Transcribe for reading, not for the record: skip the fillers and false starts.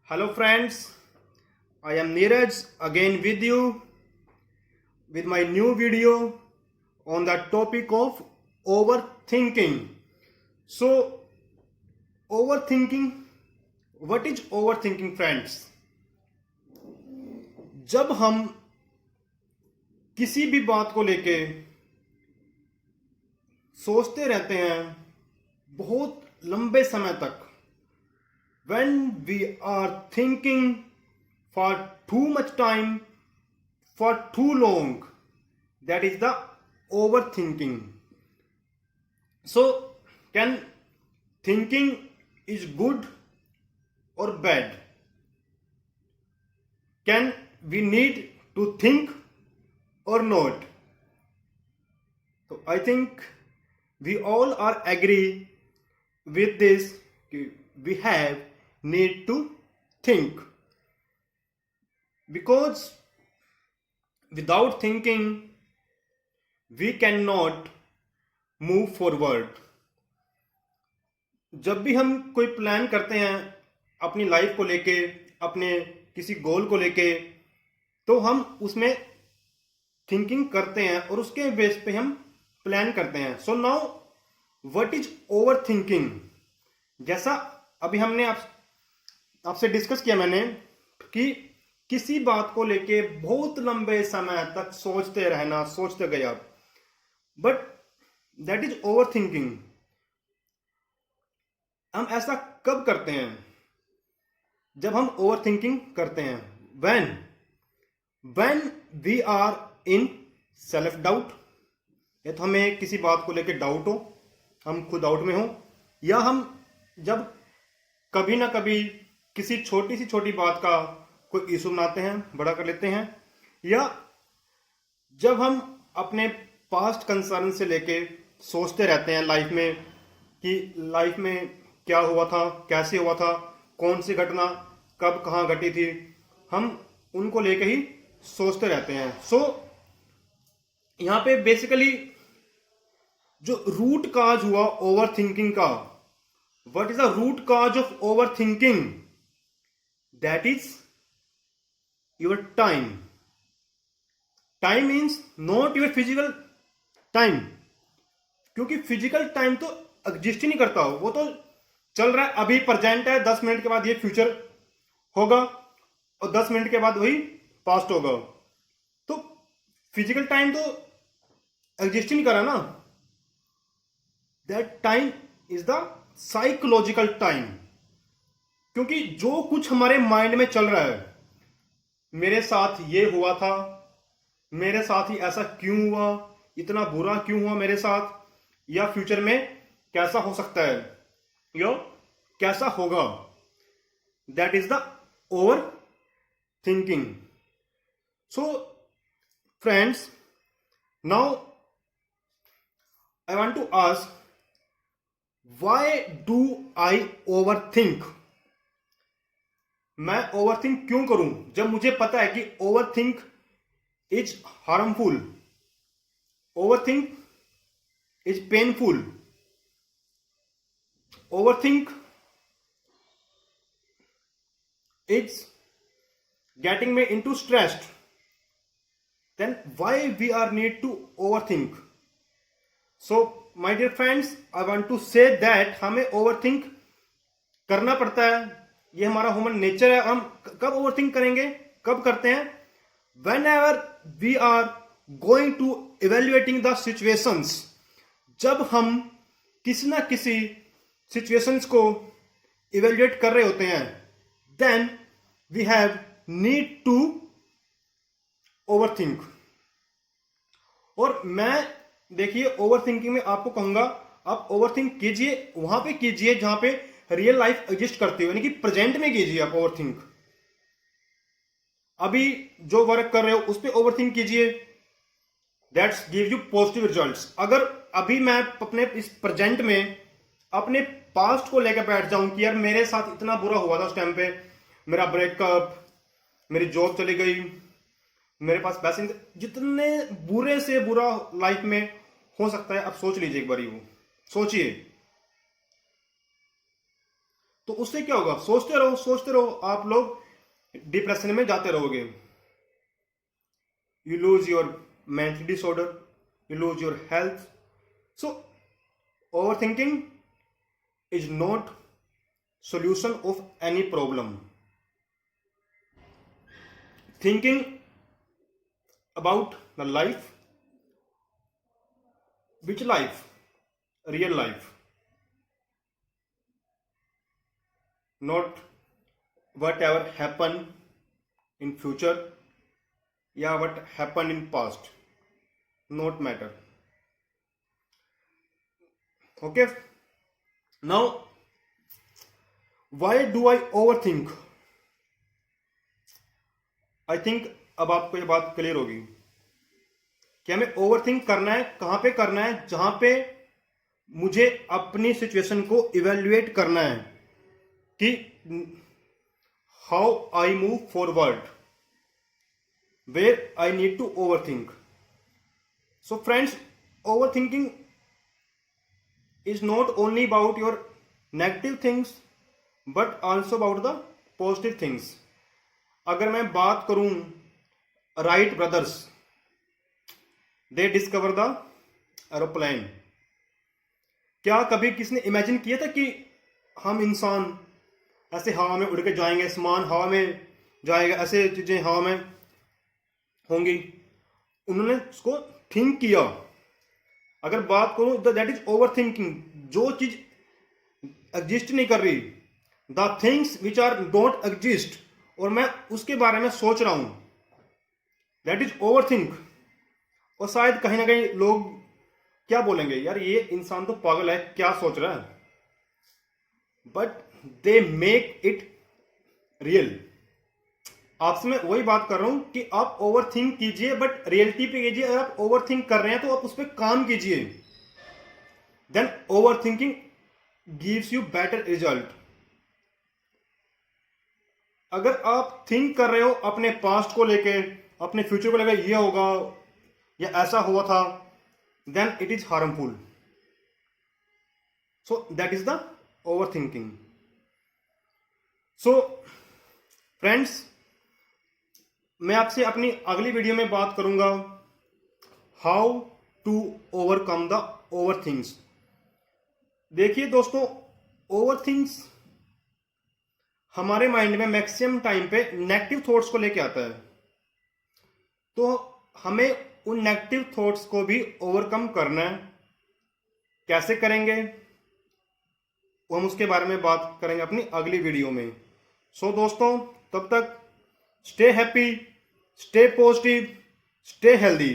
Hello friends, I am Neeraj again with you with my new video on the topic of overthinking. So, overthinking, what is overthinking friends? जब हम किसी भी बात को लेके सोचते रहते हैं बहुत लंबे समय तक, when we are thinking for too much time, for too long, that is the overthinking. So can thinking is good or bad? Can we need to think or not? So I think we all are agree with this. We have need to think, because without thinking we cannot move forward. जब भी हम कोई plan करते हैं अपनी life को लेके, अपने किसी गोल को लेके, तो हम उसमें थिंकिंग करते हैं और उसके बेस पे हम प्लान करते हैं. So now what is over thinking? जैसा अभी हमने आपसे डिस्कस किया मैंने कि किसी बात को लेके बहुत लंबे समय तक सोचते रहना, सोचते गए आप, but that is over thinking. हम ऐसा कब करते हैं? जब हम ओवर थिंकिंग करते हैं when we are in self doubt, या तो हमें किसी बात को लेके डाउट हो, हम खुद डाउट में हो, या हम जब कभी ना कभी किसी छोटी सी छोटी बात का कोई इशू बनाते हैं, बड़ा कर लेते हैं, या जब हम अपने पास्ट कंसर्न से लेके सोचते रहते हैं लाइफ में कि लाइफ में क्या हुआ था, कैसे हुआ था, कौन सी घटना कब कहाँ घटी थी, हम उनको लेके ही सोचते रहते हैं. सो यहां पे बेसिकली जो रूट काज हुआ ओवर थिंकिंग का, what is the root cause of over thinking? That is your time. Time means not your physical time, क्योंकि फिजिकल टाइम तो एग्जिस्ट ही नहीं करता हो, वो तो चल रहा है, अभी प्रेजेंट है, 10 मिनट के बाद ये फ्यूचर होगा और 10 मिनट के बाद वही पास्ट होगा. तो फिजिकल टाइम तो एग्जिस्ट ही नहीं करा ना. That time is the psychological time, क्योंकि जो कुछ हमारे माइंड में चल रहा है, मेरे साथ ये हुआ था, मेरे साथ ही ऐसा क्यों हुआ, इतना बुरा क्यों हुआ मेरे साथ, या फ्यूचर में कैसा हो सकता है, या कैसा होगा, that is the over thinking. So friends, now I want to ask, why do I over think? मैं ओवर थिंक क्यों करूं जब मुझे पता है कि over think is harmful, over think is painful, over think is getting me into stressed. Then why we are need to overthink? So my dear friends, I want to say that हमें overthink करना पड़ता है, ये हमारा human nature है. हम कब overthink करेंगे, कब करते हैं? whenever we are going to evaluating the situations, जब हम किसी ना किसी situations को evaluate कर रहे होते हैं, then we have need to overthink. और मैं देखिए ओवरथिंकिंग में आपको कहूंगा, आप ओवरथिंक कीजिए वहां पे कीजिए जहां पे रियल लाइफ एग्जिस्ट करती हो, यानी कि प्रेजेंट में कीजिए आप ओवरथिंक. अभी जो वर्क कर रहे हो उस पर ओवरथिंक कीजिए, that's give you positive results. अगर अभी मैं अपने इस प्रेजेंट में अपने पास्ट को लेकर बैठ जाऊं कि यार मेरे साथ इतना बुरा हुआ था उस टाइम पे, मेरा ब्रेकअप, मेरी जॉब चली गई, मेरे पास पैसे, जितने बुरे से बुरा लाइफ में हो सकता है, अब सोच लीजिए एक बारी, वो सोचिए. तो उससे क्या होगा, सोचते रहो, आप लोग डिप्रेशन में जाते रहोगे। You lose your mental disorder, you lose your health. So over thinking is not solution of any problem. Thinking about the life, which life? Real life, not whatever happened in future, yeah, what happened in past, not matter. Okay, now why do I overthink? I think अब आपको ये बात clear होगी कि हमें overthink करना है। कहां पे करना है? जहां पे मुझे अपनी सिचुएशन को इवेल्युएट करना है कि how I move forward, where I need to overthink. So friends, overthinking is not only about your negative things but also about the positive things. अगर मैं बात करूं Wright brothers, they discover the aeroplane. क्या कभी किसने imagine किया था कि हम इंसान ऐसे हवा में उड़ के जाएंगे, सामान हवा में जाएगा, ऐसे चीजें हवा में होंगी? उन्होंने उसको थिंक किया। अगर बात करूं दैट इज ओवर थिंकिंग, जो चीज एग्जिस्ट नहीं कर रही, the things which are don't exist, और मैं उसके बारे में सोच रहा हूं, दैट इज ओवर थिंक। और शायद कहीं ना कहीं लोग क्या बोलेंगे, यार ये इंसान तो पागल है, क्या सोच रहा है, but they make it real. आपसे मैं वही बात कर रहा हूं कि आप ओवर थिंक कीजिए बट रियलिटी पे कीजिए। अगर आप ओवर थिंक कर रहे हैं तो आप उस पर काम कीजिए, then over thinking gives you better result. अगर आप थिंक कर रहे हो अपने पास्ट को लेके, अपने फ्यूचर को लेकर, ये होगा या ऐसा हुआ था, then it is harmful. So that is the over thinking. So friends, मैं आपसे अपनी अगली वीडियो में बात करूंगा how to overcome the over things. देखिए दोस्तों, ओवर थिंग्स हमारे माइंड में मैक्सिमम टाइम पे नेगेटिव थॉट्स को लेके आता है, तो हमें उन नेगेटिव थॉट्स को भी ओवरकम करना है। कैसे करेंगे वो हम उसके बारे में बात करेंगे अपनी अगली वीडियो में। सो दोस्तों, तब तक stay happy, stay positive, stay healthy.